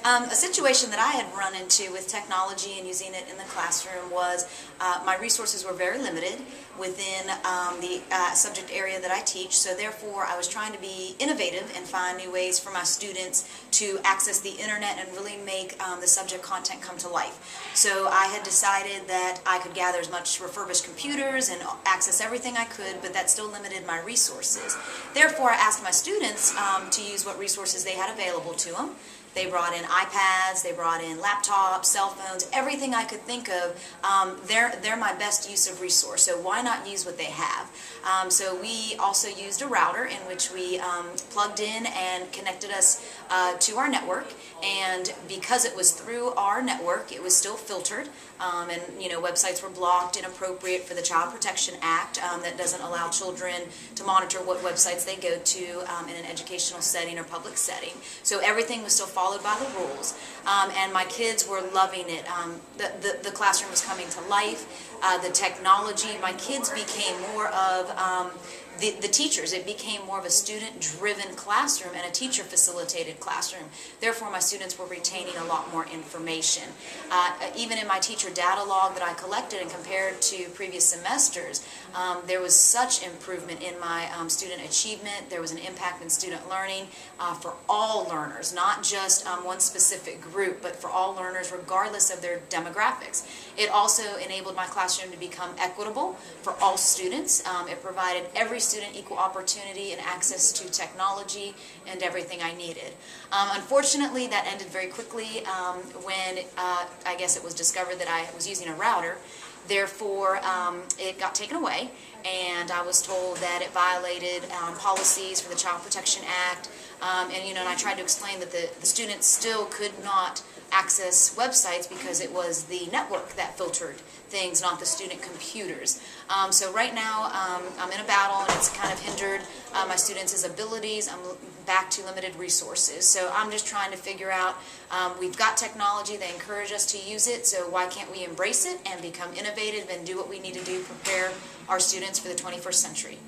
A situation that I had run into with technology and using it in the classroom was my resources were very limited within the subject area that I teach, so therefore I was trying to be innovative and find new ways for my students to access the internet and really make the subject content come to life. So I had decided that I could gather as much refurbished computers and access everything I could, but that still limited my resources. Therefore, I asked my students to use what resources they had available to them. They brought in iPads, they brought in laptops, cell phones, everything I could think of. They're my best use of resource, so why not use what they have? So we also used a router in which we plugged in and connected us to our network, and because it was through our network, it was still filtered, and websites were blocked, inappropriate for the Child Protection Act that doesn't allow children to monitor what websites they go to in an educational setting or public setting. So everything was still followed by the rules, and my kids were loving it. The classroom was coming to life. The technology, my kids became more of the teachers. It became more of a student-driven classroom and a teacher-facilitated classroom. Therefore, my students were retaining a lot more information. Even in my teacher data log that I collected and compared to previous semesters, there was such improvement in my student achievement. There was an impact in student learning for all learners, not just one specific group, but for all learners regardless of their demographics. It also enabled my classroom to become equitable for all students. It provided every student equal opportunity and access to technology and everything I needed. Unfortunately, that ended very quickly when I guess it was discovered that I was using a router. Therefore, it got taken away, and I was told that it violated policies for the Child Protection Act, and I tried to explain that the students still could not access websites because it was the network that filtered things, not the student computers. So right now I'm in a battle, and it's kind of hindered my students' abilities. I'm back to limited resources. So I'm just trying to figure out, we've got technology, they encourage us to use it, so why can't we embrace it and become innovative and do what we need to do to prepare our students for the 21st century?